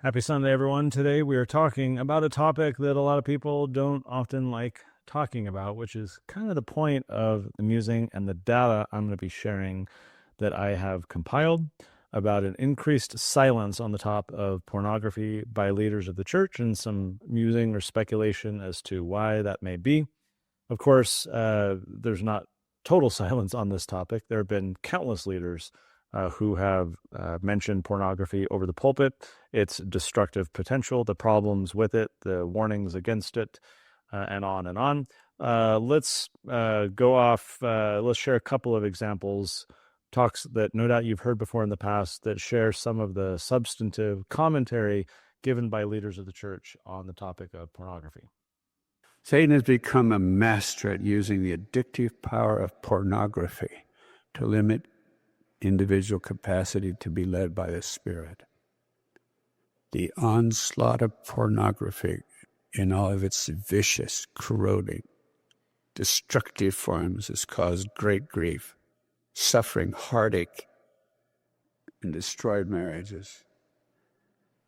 Happy Sunday, everyone. Today we are talking about a topic that a lot of people don't often like talking about, which is kind of the point of the musing and the data I'm going to be sharing that I have compiled about an increased silence on the top of pornography by leaders of the church and some musing or speculation as to why that may be. Of course, there's not total silence on this topic. There have been countless leaders who have mentioned pornography over the pulpit, its destructive potential, the problems with it, the warnings against it, and on and on. Let's go off. Let's share a couple of examples, talks that no doubt you've heard before in the past that share some of the substantive commentary given by leaders of the church on the topic of pornography. Satan has become a master at using the addictive power of pornography to limit individual capacity to be led by the Spirit. The onslaught of pornography in all of its vicious, corroding, destructive forms has caused great grief, suffering, heartache, and destroyed marriages.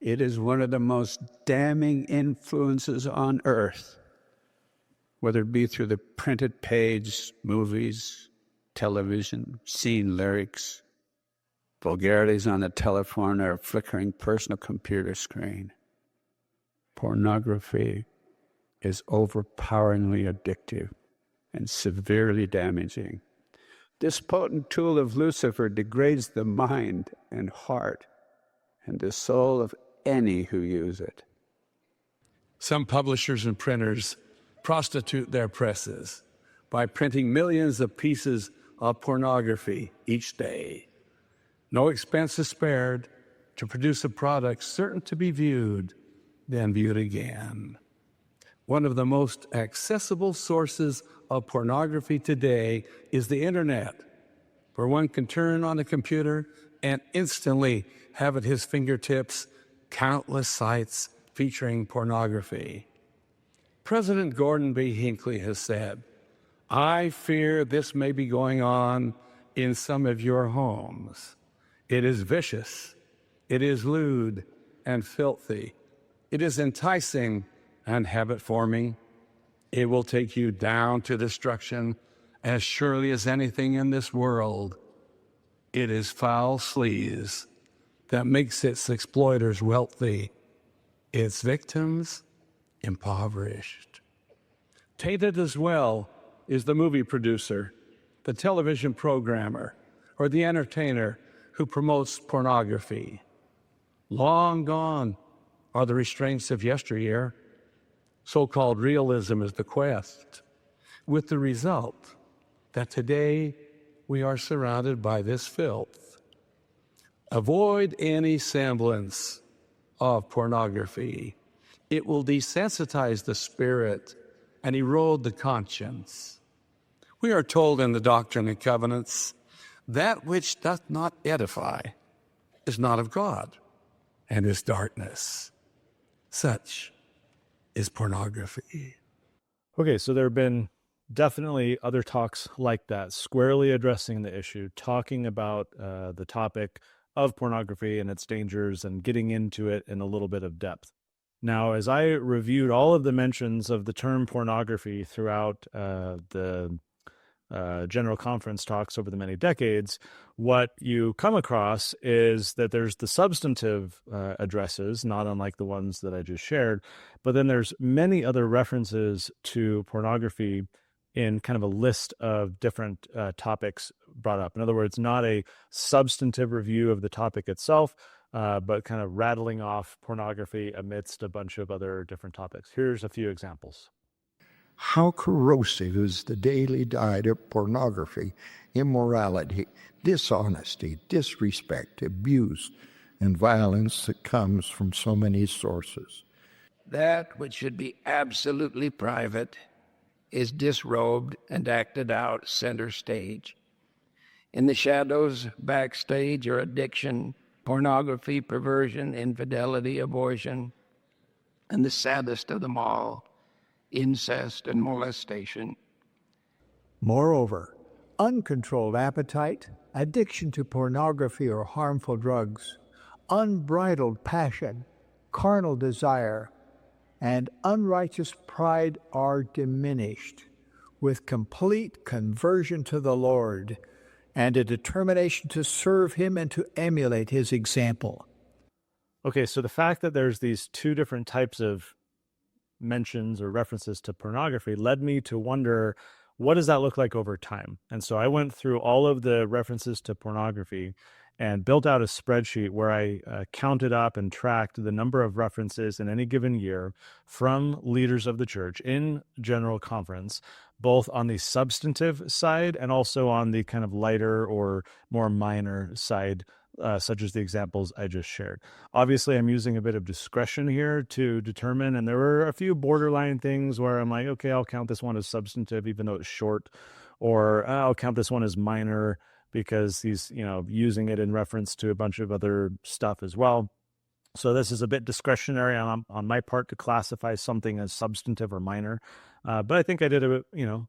It is one of the most damning influences on earth, whether it be through the printed page, movies, television, scene lyrics, vulgarities on the telephone or a flickering personal computer screen. Pornography is overpoweringly addictive and severely damaging. This potent tool of Lucifer degrades the mind and heart and the soul of any who use it. Some publishers and printers prostitute their presses by printing millions of pieces of pornography each day. No expense is spared to produce a product certain to be viewed, then viewed again. One of the most accessible sources of pornography today is the internet, where one can turn on a computer and instantly have at his fingertips countless sites featuring pornography. President Gordon B. Hinckley has said, "I fear this may be going on in some of your homes. It is vicious, it is lewd and filthy, it is enticing and habit-forming. It will take you down to destruction as surely as anything in this world. It is foul sleaze that makes its exploiters wealthy, its victims impoverished." Tainted as well is the movie producer, the television programmer, or the entertainer who promotes pornography. Long gone are the restraints of yesteryear. So-called realism is the quest, with the result that today we are surrounded by this filth. Avoid any semblance of pornography. It will desensitize the spirit and erode the conscience. We are told in the Doctrine and Covenants, that which doth not edify is not of God, and is darkness. Such is pornography. Okay, so there have been definitely other talks like that, squarely addressing the issue, talking about the topic of pornography and its dangers and getting into it in a little bit of depth. Now, as I reviewed all of the mentions of the term pornography throughout the General Conference talks over the many decades, what you come across is that there's the substantive addresses, not unlike the ones that I just shared, but then there's many other references to pornography in kind of a list of different topics brought up. In other words, not a substantive review of the topic itself, but kind of rattling off pornography amidst a bunch of other different topics. Here's a few examples. How corrosive is the daily diet of pornography, immorality, dishonesty, disrespect, abuse, and violence that comes from so many sources. That which should be absolutely private is disrobed and acted out center stage. In the shadows, backstage, are addiction, pornography, perversion, infidelity, abortion, and the saddest of them all, incest and molestation. Moreover, uncontrolled appetite, addiction to pornography or harmful drugs, unbridled passion, carnal desire, and unrighteous pride are diminished, with complete conversion to the Lord and a determination to serve Him and to emulate His example. Okay, so the fact that there's these two different types of mentions or references to pornography led me to wonder, what does that look like over time? And so I went through all of the references to pornography and built out a spreadsheet where I counted up and tracked the number of references in any given year from leaders of the church in general conference, both on the substantive side and also on the kind of lighter or more minor side, such as the examples I just shared. Obviously, I'm using a bit of discretion here to determine, and there were a few borderline things where I'm like, okay, I'll count this one as substantive, even though it's short, or I'll count this one as minor because he's, using it in reference to a bunch of other stuff as well. So this is a bit discretionary on my part to classify something as substantive or minor. But I think I did a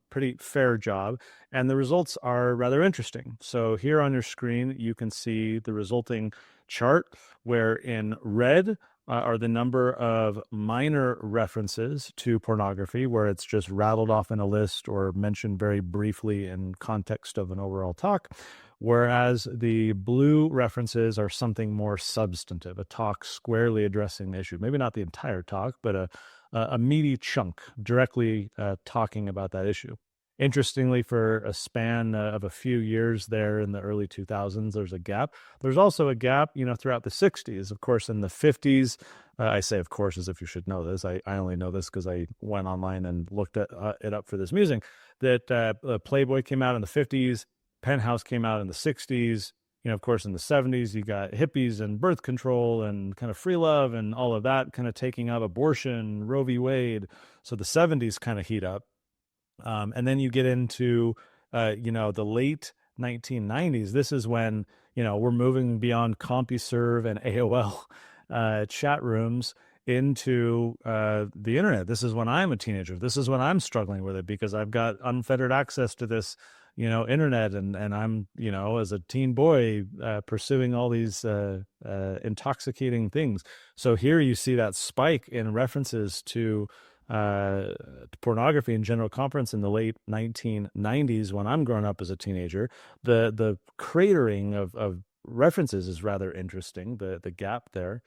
pretty fair job, and the results are rather interesting. So here on your screen, you can see the resulting chart where in red are the number of minor references to pornography, where it's just rattled off in a list or mentioned very briefly in context of an overall talk. Whereas the blue references are something more substantive, a talk squarely addressing the issue. Maybe not the entire talk, but a meaty chunk directly talking about that issue. Interestingly, for a span of a few years there in the early 2000s, there's a gap. There's also a gap, throughout the 60s. Of course, in the 50s, I say of course as if you should know this. I only know this because I went online and looked at it up for this musing, that Playboy came out in the 50s, Penthouse came out in the 60s. Of course, in the 70s, you got hippies and birth control and kind of free love and all of that kind of taking up abortion, Roe v. Wade. So the 70s kind of heat up. And then you get into, the late 1990s. This is when, we're moving beyond CompuServe and AOL chat rooms into the internet. This is when I'm a teenager. This is when I'm struggling with it because I've got unfettered access to this, internet, and I'm, as a teen boy, pursuing all these intoxicating things. So here you see that spike in references to pornography in general conference in the late 1990s when I'm growing up as a teenager. The cratering of references is rather interesting, the gap there.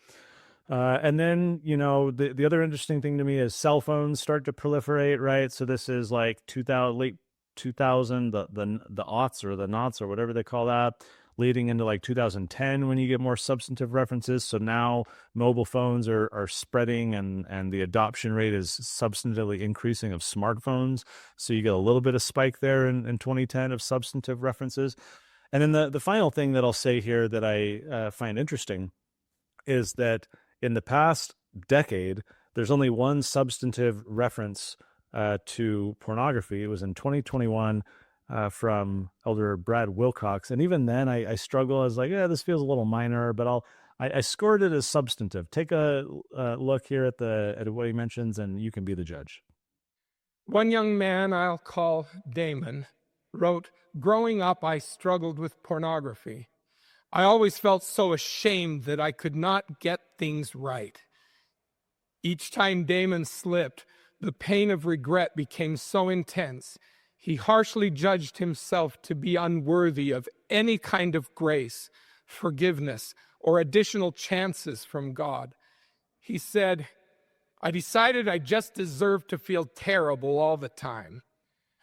And then, the other interesting thing to me is cell phones start to proliferate, right? So this is like late 2000, the aughts or the knots or whatever they call that, leading into like 2010 when you get more substantive references. So now mobile phones are spreading and the adoption rate is substantively increasing of smartphones. So you get a little bit of spike there in 2010 of substantive references. And then the final thing that I'll say here that I find interesting is that in the past decade, there's only one substantive reference to pornography. It was in 2021 from Elder Brad Wilcox. And even then I struggle. I was like, this feels a little minor, but I scored it as substantive. Take a look here at what he mentions, and you can be the judge. One young man I'll call Damon wrote, "Growing up, I struggled with pornography. I always felt so ashamed that I could not get things right. Each time Damon slipped, the pain of regret became so intense. He harshly judged himself to be unworthy of any kind of grace, forgiveness, or additional chances from God. He said, I decided I just deserved to feel terrible all the time.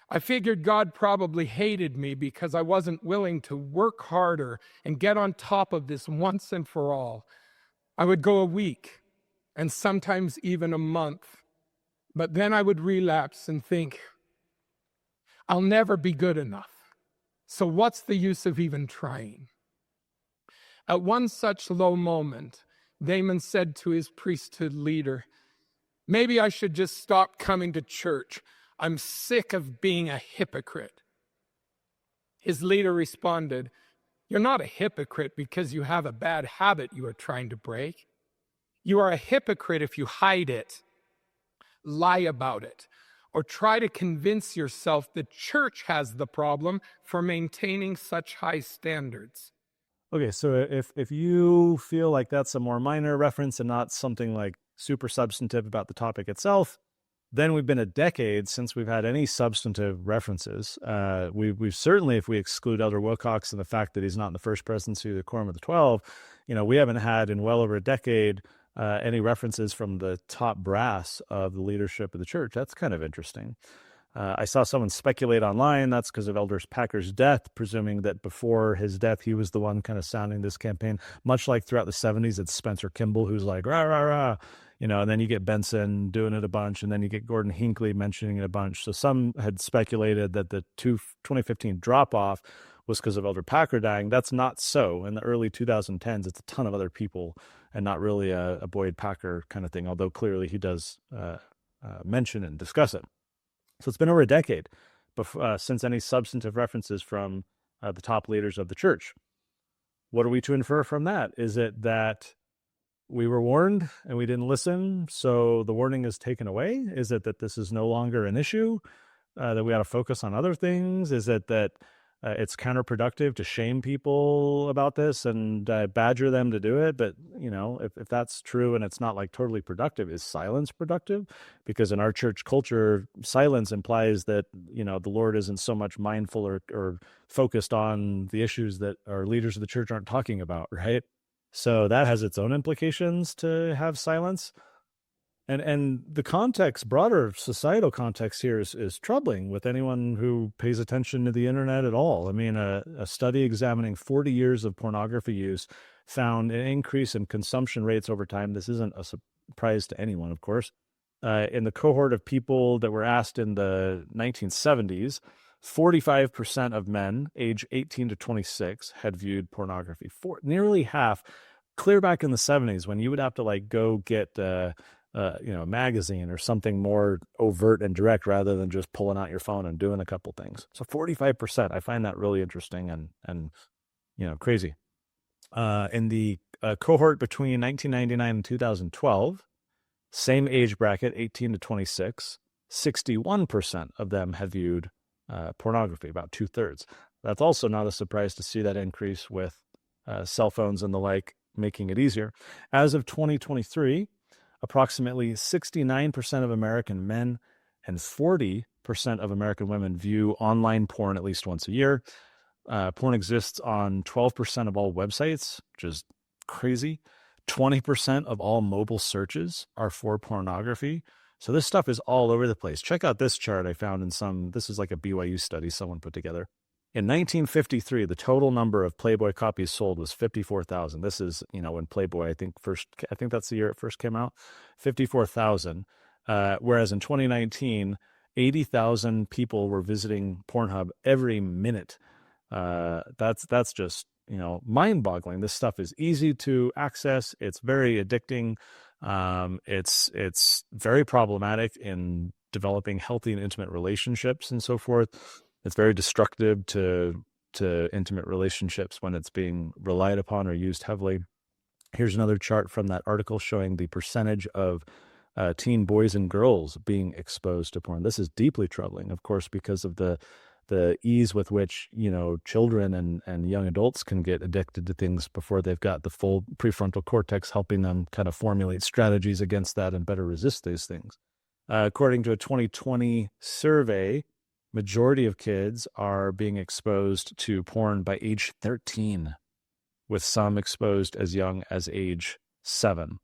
I figured God probably hated me because I wasn't willing to work harder and get on top of this once and for all. I would go a week and sometimes even a month, but then I would relapse and think, I'll never be good enough. So what's the use of even trying?" At one such low moment, Damon said to his priesthood leader, "Maybe I should just stop coming to church. I'm sick of being a hypocrite." His leader responded, "You're not a hypocrite because you have a bad habit you are trying to break. You are a hypocrite if you hide it, lie about it, or try to convince yourself the church has the problem for maintaining such high standards." Okay, so if you feel like that's a more minor reference and not something like super substantive about the topic itself, then we've been a decade since we've had any substantive references. We've certainly, if we exclude Elder Wilcox and the fact that he's not in the first presidency of the Quorum of the 12, we haven't had in well over a decade any references from the top brass of the leadership of the church. That's kind of interesting. I saw someone speculate online that's because of Elder Packer's death, presuming that before his death, he was the one kind of sounding this campaign, much like throughout the 70s, it's Spencer Kimball, who's like, rah, rah, rah, and then you get Benson doing it a bunch, and then you get Gordon Hinckley mentioning it a bunch. So some had speculated that the 2015 drop-off was because of Elder Packer dying. That's not so. In the early 2010s, it's a ton of other people and not really a Boyd Packer kind of thing, although clearly he does mention and discuss it. So it's been over a decade since any substantive references from the top leaders of the church. What are we to infer from that? Is it that we were warned and we didn't listen, so the warning is taken away? Is it that this is no longer an issue, that we ought to focus on other things? Is it that it's counterproductive to shame people about this and badger them to do it? But, if that's true and it's not like totally productive, is silence productive? Because in our church culture, silence implies that, the Lord isn't so much mindful or focused on the issues that our leaders of the church aren't talking about, right? So that has its own implications to have silence. And the context, broader societal context here is troubling with anyone who pays attention to the internet at all. I mean, a study examining 40 years of pornography use found an increase in consumption rates over time. This isn't a surprise to anyone, of course. In the cohort of people that were asked in the 1970s, 45% of men age 18 to 26 had viewed pornography. Nearly half, clear back in the 70s, when you would have to go get a magazine or something more overt and direct rather than just pulling out your phone and doing a couple things. So 45%, I find that really interesting and crazy. In the cohort between 1999 and 2012, same age bracket, 18 to 26, 61% of them had viewed pornography, about 2/3. That's also not a surprise to see that increase with cell phones and the like, making it easier. As of 2023, approximately 69% of American men and 40% of American women view online porn at least once a year. Porn exists on 12% of all websites, which is crazy. 20% of all mobile searches are for pornography. So this stuff is all over the place. Check out this chart I found this is like a BYU study someone put together. In 1953, the total number of Playboy copies sold was 54,000. This is, when Playboy, I think that's the year it first came out, 54,000. Whereas in 2019, 80,000 people were visiting Pornhub every minute. That's just, mind-boggling. This stuff is easy to access. It's very addicting. It's very problematic in developing healthy and intimate relationships and so forth. It's very destructive to intimate relationships when it's being relied upon or used heavily. Here's another chart from that article showing the percentage of teen boys and girls being exposed to porn. This is deeply troubling, of course, because of the ease with which, children and young adults can get addicted to things before they've got the full prefrontal cortex helping them kind of formulate strategies against that and better resist these things. According to a 2020 survey, majority of kids are being exposed to porn by age 13, with some exposed as young as age 7.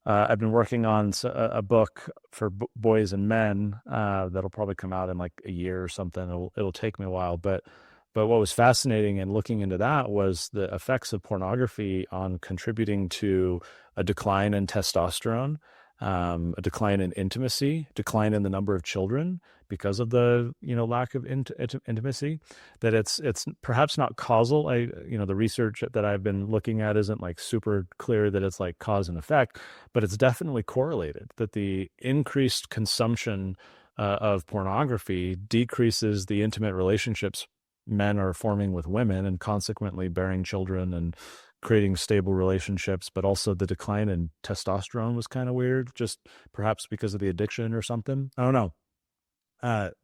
I've been working on a book for boys and men that'll probably come out in like a year or something. It'll take me a while, but what was fascinating in looking into that was the effects of pornography on contributing to a decline in testosterone, a decline in intimacy, decline in the number of children because of the lack of intimacy. That it's perhaps not causal. The research that I've been looking at isn't like super clear that it's like cause and effect, but it's definitely correlated. That the increased consumption of pornography decreases the intimate relationships men are forming with women and consequently bearing children and creating stable relationships, but also the decline in testosterone was kind of weird, just perhaps because of the addiction or something. I don't know.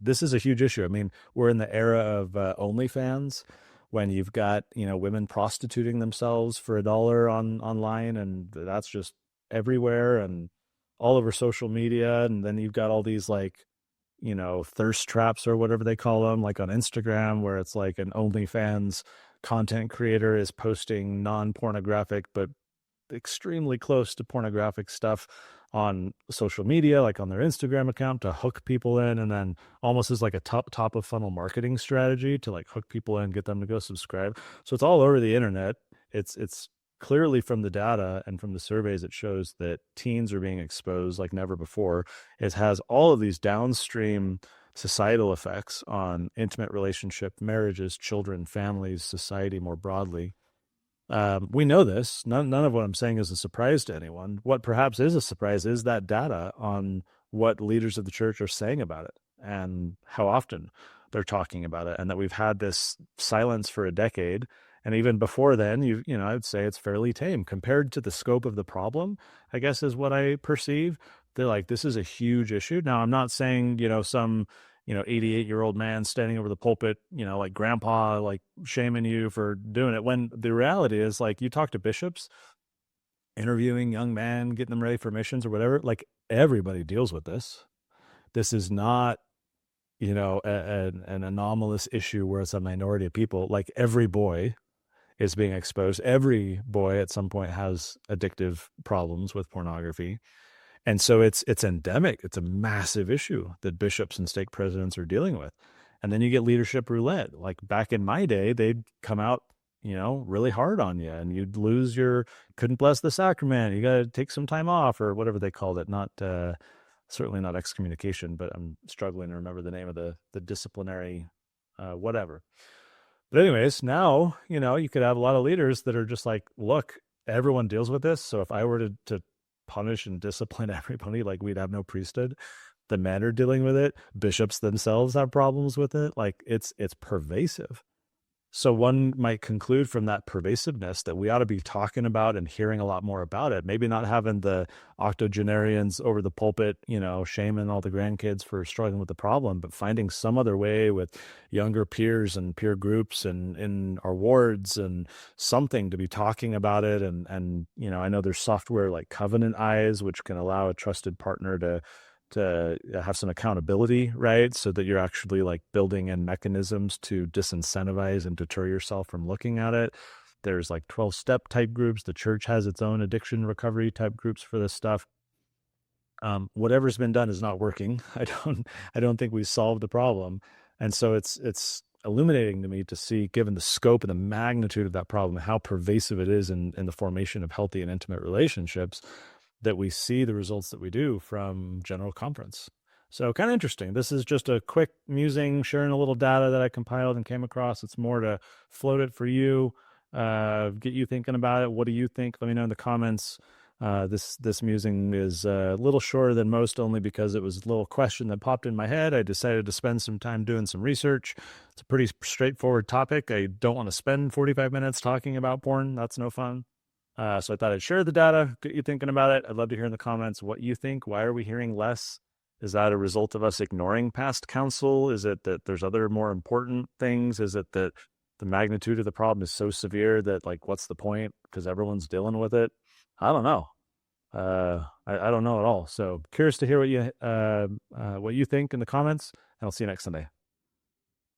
This is a huge issue. I mean, we're in the era of OnlyFans, when you've got, women prostituting themselves for $1 online, and that's just everywhere and all over social media. And then you've got all these like, thirst traps or whatever they call them, like on Instagram, where it's like an OnlyFans content creator is posting non-pornographic but extremely close to pornographic stuff on social media, like on their Instagram account, to hook people in, and then almost as like a top of funnel marketing strategy to like hook people in, get them to go subscribe. So it's all over the internet. It's clearly, from the data and from the surveys, it shows that teens are being exposed like never before. It has all of these downstream societal effects on intimate relationship, marriages, children, families, society more broadly. We know this. None of what I'm saying is a surprise to anyone. What perhaps is a surprise is that data on what leaders of the church are saying about it and how often they're talking about it, and that we've had this silence for a decade. And even before then, I would say it's fairly tame compared to the scope of the problem, I guess, is what I perceive. They're like, this is a huge issue. Now, I'm not saying, some 88-year-old man standing over the pulpit, like grandpa, like shaming you for doing it. When the reality is, like, you talk to bishops, interviewing young men, getting them ready for missions or whatever, like everybody deals with this. This is not, an anomalous issue where it's a minority of people. Like every boy is being exposed. Every boy at some point has addictive problems with pornography. And so it's endemic. It's a massive issue that bishops and stake presidents are dealing with. And then you get leadership roulette. Like back in my day, they'd come out, really hard on you, and you'd couldn't bless the sacrament. You got to take some time off, or whatever they called it. Not, certainly not excommunication, but I'm struggling to remember the name of the disciplinary, whatever. But anyways, now, you could have a lot of leaders that are just like, look, everyone deals with this. So if I were to punish and discipline everybody, like, we'd have no priesthood. The men are dealing with it. Bishops themselves have problems with it. Like, it's pervasive. So one might conclude from that pervasiveness that we ought to be talking about and hearing a lot more about it. Maybe not having the octogenarians over the pulpit, shaming all the grandkids for struggling with the problem, but finding some other way with younger peers and peer groups and in our wards and something to be talking about it. And I know there's software like Covenant Eyes, which can allow a trusted partner to have some accountability, right? So that you're actually like building in mechanisms to disincentivize and deter yourself from looking at it. There's like 12-step type groups. The church has its own addiction recovery type groups for this stuff. Whatever's been done is not working. I don't think we've solved the problem. And so it's illuminating to me to see, given the scope and the magnitude of that problem, how pervasive it is in the formation of healthy and intimate relationships, that we see the results that we do from General Conference. So kind of interesting. This is just a quick musing, sharing a little data that I compiled and came across. It's more to float it for you, get you thinking about it. What do you think? Let me know in the comments. This musing is a little shorter than most, only because it was a little question that popped in my head. I decided to spend some time doing some research. It's a pretty straightforward topic. I don't want to spend 45 minutes talking about porn. That's no fun. So I thought I'd share the data, get you thinking about it. I'd love to hear in the comments what you think. Why are we hearing less? Is that a result of us ignoring past counsel? Is it that there's other more important things? Is it that the magnitude of the problem is so severe that, like, what's the point? Because everyone's dealing with it. I don't know. I don't know at all. So curious to hear what you think in the comments, and I'll see you next Sunday.